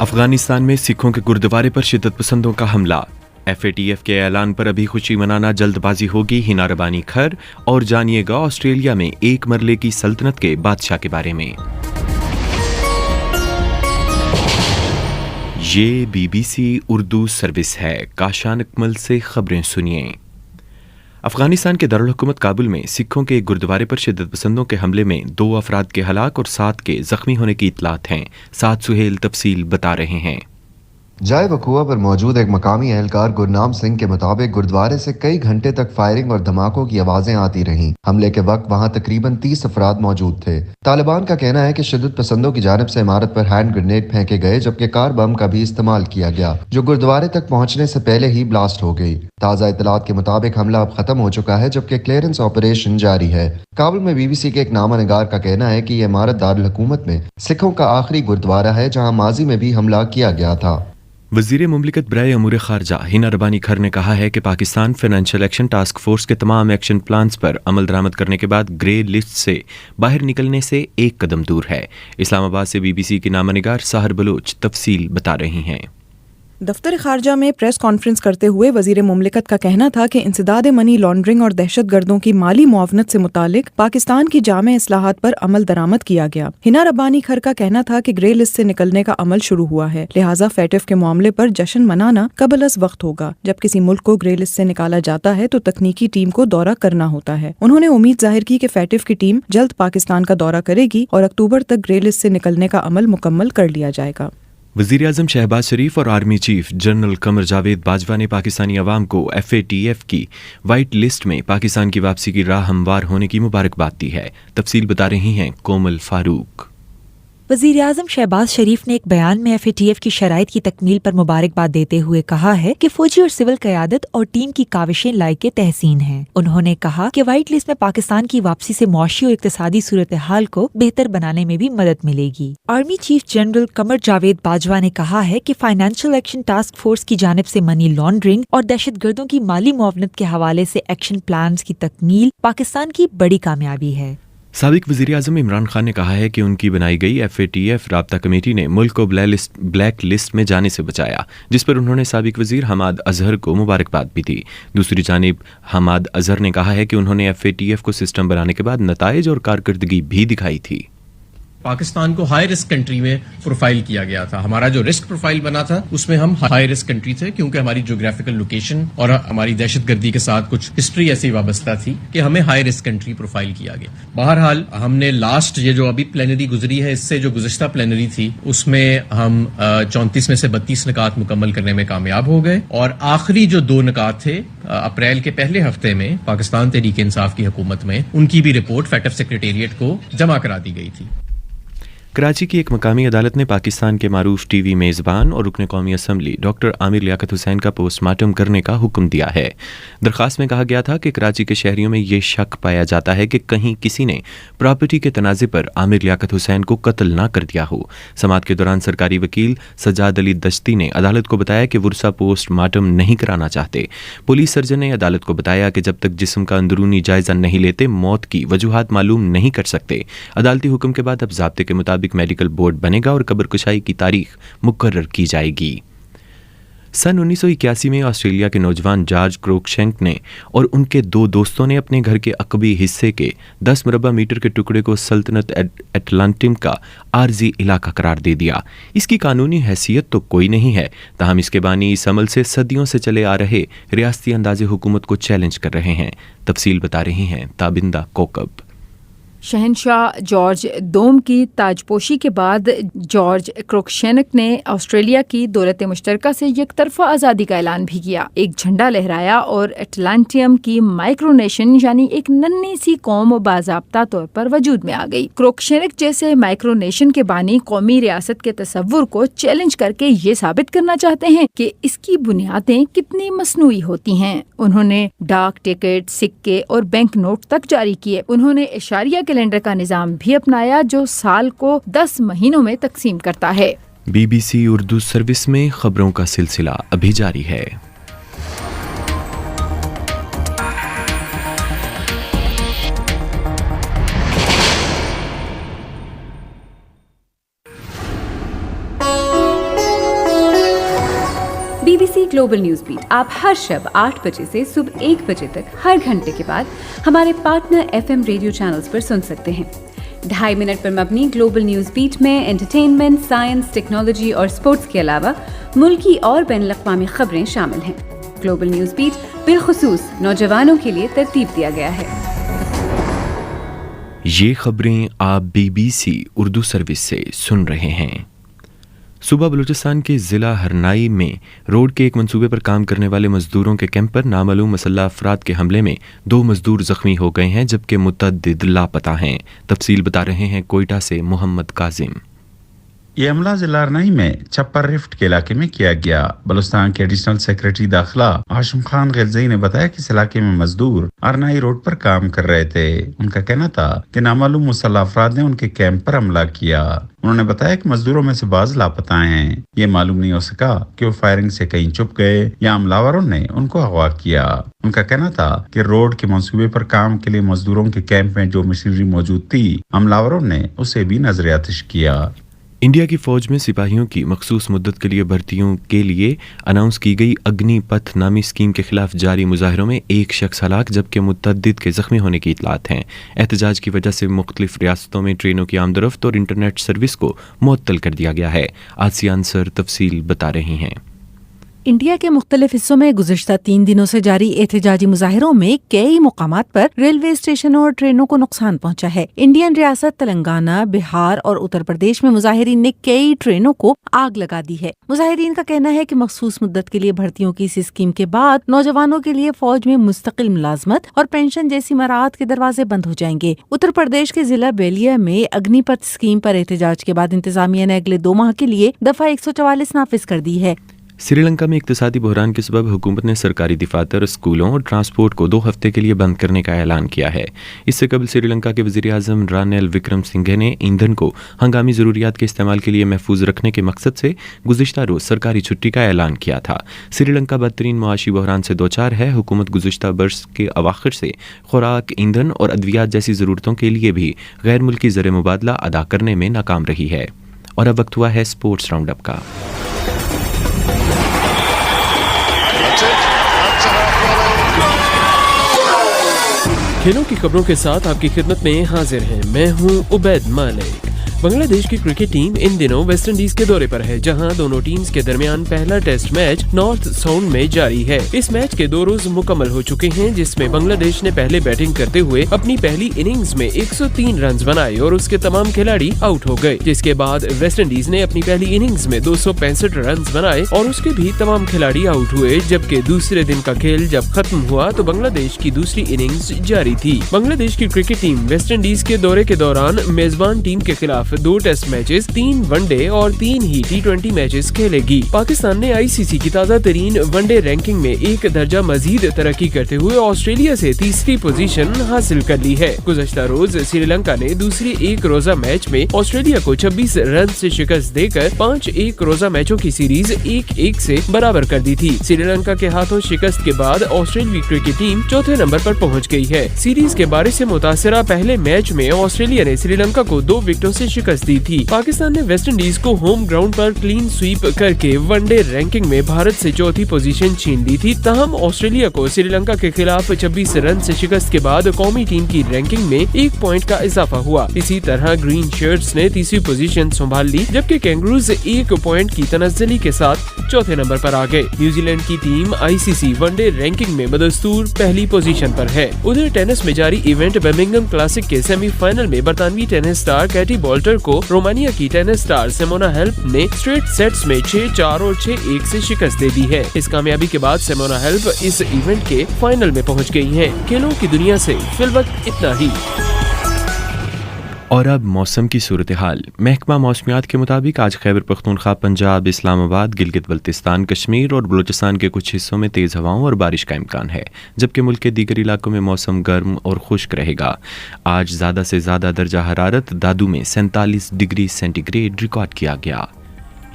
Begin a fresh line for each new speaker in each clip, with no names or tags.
अफगानिस्तान में सिखों के गुरुद्वारे पर शिद्दत पसंदों का हमला। FATF के ऐलान पर अभी खुशी मनाना जल्दबाजी होगी, हिना रबानी खर। और जानिएगा ऑस्ट्रेलिया में एक मरले की सल्तनत के बादशाह के बारे में। ये BBC उर्दू सर्विस है। काशान अकमल से खबरें सुनिए। अफगानिस्तान के दारुल हुकूमत काबुल में सिखों के एक गुरुद्वारे पर शिद्दत पसंदों के हमले में 2 अफराद के हलाक और 7 के जख्मी होने की इतलात हैं। साद सुहेल तफसील बता रहे हैं।
जाए वकुआ पर मौजूद एक मकामी एहलकार गुरनाम सिंह के मुताबिक गुरुद्वारे से कई घंटे तक फायरिंग और धमाकों की आवाजें आती रहीं। हमले के वक्त वहां तकरीबन 30 अफराद मौजूद थे। तालिबान का कहना है कि शिद्दत पसंदों की जानिब से इमारत पर हैंड ग्रेनेड फेंके गए, जबकि कार बम का भी इस्तेमाल किया गया, जो गुरुद्वारे तक पहुंचने से पहले ही ब्लास्ट हो गई। ताज़ा इतलात के मुताबिक हमला अब खत्म हो चुका है, जबकि क्लियरेंस ऑपरेशन जारी है। काबुल में BBC के एक नामा निगार का कहना है कि यह इमारत दारुल हुकूमत में सिखों का आखिरी गुरुद्वारा है, जहाँ माजी में भी हमला किया गया था।
वज़ीर मुमलिकत बराए अमूर खारजा हिना रबानी खर ने कहा है कि Pakistan financial action task force के तमाम एक्शन प्लान्स पर अमल दरामद करने के बाद ग्रे लिस्ट से बाहर निकलने से एक कदम दूर है। इस्लामाबाद से BBC की नामानिगार साहर बलोच तफसील बता रही हैं।
दफ्तर खारजा में प्रेस कॉन्फ्रेंस करते हुए वजीर मुमलिकत का कहना था कि इंसदाद मनी लॉन्ड्रिंग और दहशत गर्दों की माली मुआवनत से मुतालिक पाकिस्तान की जामे इस्लाहात पर अमल दरामद किया गया। हिना रबानी खर का कहना था कि ग्रे लिस्ट से निकलने का अमल शुरू हुआ है, लिहाजा FATF के मामले पर जश्न मनाना कबल-अज़ वक्त होगा। जब किसी मुल्क को ग्रे लिस्ट से निकाला जाता है तो तकनीकी टीम को दौरा करना होता है। उन्होंने उम्मीद जाहिर की कि FATF की टीम जल्द पाकिस्तान का दौरा करेगी और अक्टूबर तक ग्रे लिस्ट से निकलने का अमल मुकम्मल कर लिया जाएगा।
वज़ीर आज़म शहबाज शरीफ और army chief general Qamar Javed Bajwa ने पाकिस्तानी अवाम को FATF की वाइट लिस्ट में पाकिस्तान की वापसी की राह हमवार होने की मुबारकबाद दी है। तफसील बता रही हैं कोमल फारूक।
वज़ीर आज़म शहबाज शरीफ ने एक बयान में FATF की शराइत की तकमील पर मुबारकबाद देते हुए कहा है कि फौजी और सिविल क़यादत और टीम की काविशें लायक तहसीन हैं। उन्होंने कहा कि वाइट लिस्ट में पाकिस्तान की वापसी से मौशी और इक्तिसादी सूरत हाल को बेहतर बनाने में भी मदद मिलेगी। Army chief general Qamar Javed Bajwa ने कहा है कि फाइनेंशियल एक्शन टास्क फोर्स की जानिब से मनी लॉन्ड्रिंग और दहशत गर्दों की माली मुआवनत के हवाले से एक्शन प्लान की तकमील पाकिस्तान की बड़ी कामयाबी है।
साबिक वज़ीर आज़म इमरान खान ने कहा है कि उनकी बनाई गई FATF राब्ता कमेटी ने मुल्क को ब्लैक लिस्ट में जाने से बचाया, जिस पर उन्होंने साबिक वज़ीर हमाद अजहर को मुबारकबाद भी दी। दूसरी जानिब हमाद अजहर ने कहा है कि उन्होंने FATF को सिस्टम बनाने के बाद नताइज और कारकर्दगी भी दिखाई थी।
पाकिस्तान को हाई रिस्क कंट्री में प्रोफाइल किया गया था। हमारा जो रिस्क प्रोफाइल बना था उसमें हम हाई रिस्क कंट्री थे, क्योंकि हमारी ज्योग्राफिकल लोकेशन और हमारी दहशतगर्दी के साथ कुछ हिस्ट्री ऐसी वाबस्ता थी कि हमें हाई रिस्क कंट्री प्रोफाइल किया गया। बहरहाल हमने लास्ट ये जो अभी प्लेनरी गुजरी है, इससे जो गुज़श्ता प्लेनरी थी उसमें हम 34 में से 32 निकात मुकम्मल करने में कामयाब हो गए, और आखिरी जो 2 निकात थे अप्रैल के पहले हफ्ते में पाकिस्तान तहरीक इंसाफ की हुकूमत में, उनकी भी रिपोर्ट FATF सेक्रेटेरिएट को जमा करा दी गई थी।
कराची की एक मकामी अदालत ने पाकिस्तान के मारूफ TV मेज़बान और रुकन कौमी असम्बली डॉक्टर आमिर लियाकत हुसैन का पोस्टमार्टम करने का हुक्म दिया है। दरख्वास्त में कहा गया था कि कराची के शहरियों में ये शक पाया जाता है कि कहीं किसी ने प्रॉपर्टी के तनाज़े पर आमिर लियाकत हुसैन को कत्ल ना कर दिया हो। समाअत के दौरान सरकारी वकील सज्जाद अली दश्ती ने अदालत को बताया कि वुरसा पोस्टमार्टम नहीं कराना चाहते। पुलिस सर्जन ने अदालत को बताया कि जब तक जिस्म का अंदरूनी जायजा नहीं लेते मौत की वजूहात मालूम नहीं कर सकते। अदालती हुक्म के बाद अब ज़ाब्ते के मुताबिक मेडिकल बोर्ड बनेगा और कब्र कुशाई की तारीख मुकर्रर की जाएगी। सन 1981 में ऑस्ट्रेलिया के नौजवान जॉर्ज क्रोकशेंक ने और उनके 2 दोस्तों ने अपने घर के अकबी हिस्से के 10 मुरबा मीटर के टुकड़े को सल्तनत एटलांटिम का आर्जी इलाका करार दे दिया। इसकी कानूनी हैसियत तो कोई नहीं है, ताहम इसके बानी इस अमल से सदियों से चले आ रहे रियासती अंदाज़े हुकूमत को चैलेंज कर रहे हैं। तफसील बता रही हैं ताबिंदा कोकब।
शहनशाह जॉर्ज दोम की ताजपोशी के बाद जॉर्ज क्रोकशेनक ने ऑस्ट्रेलिया की दौलत मुश्तरका से यकतरफा आज़ादी का ऐलान भी किया, एक झंडा लहराया और एटलांटियम की माइक्रोनेशन यानी एक नन्ही सी कौम बाज़ाब्ता तौर पर वजूद में आ गई। क्रोकशेनक जैसे माइक्रोनेशन के बानी कौमी रियासत के तसव्वुर को चैलेंज करके ये साबित करना चाहते हैं कि इसकी बुनियादें कितनी मसनूई होती हैं। उन्होंने डाक टिकट, सिक्के और बैंक नोट तक जारी किए। उन्होंने इशारिया कैलेंडर का निजाम भी अपनाया, जो साल को 10 महीनों में तकसीम करता है।
BBC उर्दू सर्विस में खबरों का सिलसिला अभी जारी है।
BBC گلوبل نیوز بیٹ آپ ہر شب 8 بجے سے صبح 1 بجے تک ہر گھنٹے کے بعد ہمارے پارٹنر FM ریڈیو چینلز پر سن سکتے ہیں. 2.5 منٹ پر مبنی گلوبل نیوز بیٹ میں انٹرٹینمنٹ، سائنس، ٹیکنالوجی اور سپورٹس کے علاوہ ملکی اور بین الاقوامی خبریں شامل ہیں. گلوبل نیوز بیٹ بالخصوص نوجوانوں کے لیے ترتیب دیا گیا ہے.
یہ خبریں آپ BBC اردو سروس سے سن رہے ہیں. صوبہ بلوچستان کے ضلع ہرنائی میں روڈ کے ایک منصوبے پر کام کرنے والے مزدوروں کے کیمپ پر نامعلوم مسلح افراد کے حملے میں 2 مزدور زخمی ہو گئے ہیں جبکہ متعدد لاپتہ ہیں. تفصیل بتا رہے ہیں کوئٹہ سے محمد کاظم.
یہ حملہ ضلع ارنائی میں چپر رفٹ کے علاقے میں کیا گیا. بلوچستان کے ایڈیشنل سیکریٹری داخلہ ہاشم خان غلزئی نے بتایا کہ اس علاقے میں مزدور ارنائی روڈ پر کام کر رہے تھے. ان کا کہنا تھا کہ نامعلوم مسلح افراد نے ان کے کیمپ پر حملہ کیا. انہوں نے بتایا کہ مزدوروں میں سے بعض لاپتہ ہیں. یہ معلوم نہیں ہو سکا کہ وہ فائرنگ سے کہیں چھپ گئے یا حملہ نے ان کو اغوا کیا. ان کا کہنا تھا کہ روڈ کے منصوبے پر کام کے لیے مزدوروں کے کیمپ میں جو مشینری موجود تھی حملہ نے اسے بھی نظر آتش کیا.
انڈیا کی فوج میں سپاہیوں کی مخصوص مدت کے لیے بھرتیوں کے لیے اناؤنس کی گئی اگنی پتھ نامی اسکیم کے خلاف جاری مظاہروں میں 1 شخص ہلاک جبکہ متعدد کے زخمی ہونے کی اطلاعات ہیں. احتجاج کی وجہ سے مختلف ریاستوں میں ٹرینوں کی آمد و رفت اور انٹرنیٹ سروس کو معطل کر دیا گیا ہے. آسیہ انصر تفصیل بتا رہی ہیں.
انڈیا کے مختلف حصوں میں گزشتہ 3 دنوں سے جاری احتجاجی مظاہروں میں کئی مقامات پر ریلوے اسٹیشنوں اور ٹرینوں کو نقصان پہنچا ہے. انڈین ریاست تلنگانہ، بہار اور اتر پردیش میں مظاہرین نے کئی ٹرینوں کو آگ لگا دی ہے. مظاہرین کا کہنا ہے کہ مخصوص مدت کے لیے بھرتیوں کی اس اسکیم کے بعد نوجوانوں کے لیے فوج میں مستقل ملازمت اور پینشن جیسی مراعات کے دروازے بند ہو جائیں گے. اتر پردیش کے ضلع بیلیا میں اگنی پتھ اسکیم پر احتجاج کے بعد انتظامیہ نے اگلے 2 ماہ کے لیے دفعہ 144 نافذ کر دی ہے.
سری لنکا میں اقتصادی بحران کے سبب حکومت نے سرکاری دفاتر، اسکولوں اور ٹرانسپورٹ کو 2 ہفتے کے لیے بند کرنے کا اعلان کیا ہے. اس سے قبل سری لنکا کے وزیر اعظم رانیل وکرم سنگھے نے ایندھن کو ہنگامی ضروریات کے استعمال کے لیے محفوظ رکھنے کے مقصد سے گزشتہ روز سرکاری چھٹی کا اعلان کیا تھا. سری لنکا بدترین معاشی بحران سے دوچار ہے. حکومت گزشتہ برس کے اواخر سے خوراک، ایندھن اور ادویات جیسی ضرورتوں کے لیے بھی غیر ملکی زر مبادلہ ادا کرنے میں ناکام رہی ہے. اور اب وقت ہوا ہے اسپورٹس راؤنڈ اپ کا.
کھیلوں کی خبروں کے ساتھ آپ کی خدمت میں حاضر ہیں. میں ہوں عبید مالک. بنگلہ دیش کی کرکٹ ٹیم ان دنوں ویسٹ انڈیز کے دورے پر ہے جہاں دونوں ٹیمز کے درمیان پہلا ٹیسٹ میچ نارتھ ساؤنڈ میں جاری ہے. اس میچ کے 2 روز مکمل ہو چکے ہیں جس میں بنگلہ دیش نے پہلے بیٹنگ کرتے ہوئے اپنی پہلی اننگز میں 103 رنز بنائے اور اس کے تمام کھلاڑی آؤٹ ہو گئے. جس کے بعد ویسٹ انڈیز نے اپنی پہلی اننگز میں 265 رنز بنائے اور اس کے بھی تمام کھلاڑی آؤٹ ہوئے. جبکہ دوسرے دن کا کھیل جب ختم ہوا تو بنگلہ دیش کی دوسری اننگز جاری تھی. بنگلہ دیش کی کرکٹ ٹیم ویسٹ انڈیز کے دورے کے دوران میزبان ٹیم کے خلاف 2 ٹیسٹ میچز، 3 ون ڈے اور 3 ہی T20 میچز کھیلے گی. پاکستان نے ICC کی تازہ ترین ون ڈے رینکنگ میں 1 درجہ مزید ترقی کرتے ہوئے آسٹریلیا سے تیسری پوزیشن حاصل کر لی ہے. گزشتہ روز سری لنکا نے دوسری 1 روزہ میچ میں آسٹریلیا کو 26 رن سے شکست دے کر 5 1 روزہ میچوں کی سیریز 1-1 سے برابر کر دی تھی. سری لنکا کے ہاتھوں شکست کے بعد آسٹریلوی کرکٹ ٹیم 4تھے نمبر پر پہنچ گئی ہے. سیریز کے بارش سے متاثرہ پہلے میچ میں آسٹریلیا نے سری لنکا کو 2 وکٹوں سے شکست دی تھی. پاکستان نے ویسٹ انڈیز کو ہوم گراؤنڈ پر کلین سویپ کر کے ون ڈے رینکنگ میں بھارت سے 4تھی پوزیشن چھین لی تھی. تاہم آسٹریلیا کو سری لنکا کے خلاف 26 رن سے شکست کے بعد قومی ٹیم کی رینکنگ میں 1 پوائنٹ کا اضافہ ہوا. اسی طرح گرین شرٹس نے تیسری پوزیشن سنبھال لی جبکہ کینگروز 1 پوائنٹ کی تنزلی کے ساتھ 4تھے نمبر پر آ گئے. نیوزی لینڈ کی team ICC one day ranking میں بدستور پہلی پوزیشن پر ہے. ادھر ٹینس میں جاری ایونٹ برمنگھم کلاسک کے سیمی فائنل میں برطانوی ٹینس سٹار کیٹی بالٹر کو رومانیہ کی ٹینس سٹار سیمونا ہیلپ نے اسٹریٹ سیٹس میں 6-4 اور 6-1 سے شکست دے دی ہے. اس کامیابی کے بعد سیمونا ہیلپ اس ایونٹ کے فائنل میں پہنچ گئی ہیں. کھیلوں کی دنیا سے فی الوقت اتنا ہی.
اور اب موسم کی صورتحال. محکمہ موسمیات کے مطابق آج خیبر پختونخوا، پنجاب، اسلام آباد، گلگت بلتستان، کشمیر اور بلوچستان کے کچھ حصوں میں تیز ہواؤں اور بارش کا امکان ہے جبکہ ملک کے دیگر علاقوں میں موسم گرم اور خشک رہے گا. آج زیادہ سے زیادہ درجہ حرارت دادو میں 47 ڈگری سینٹی گریڈ ریکارڈ کیا گیا.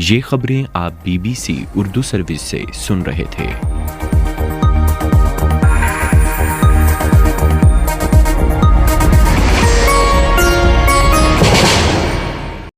یہ خبریں آپ BBC اردو سروس سے سن رہے تھے.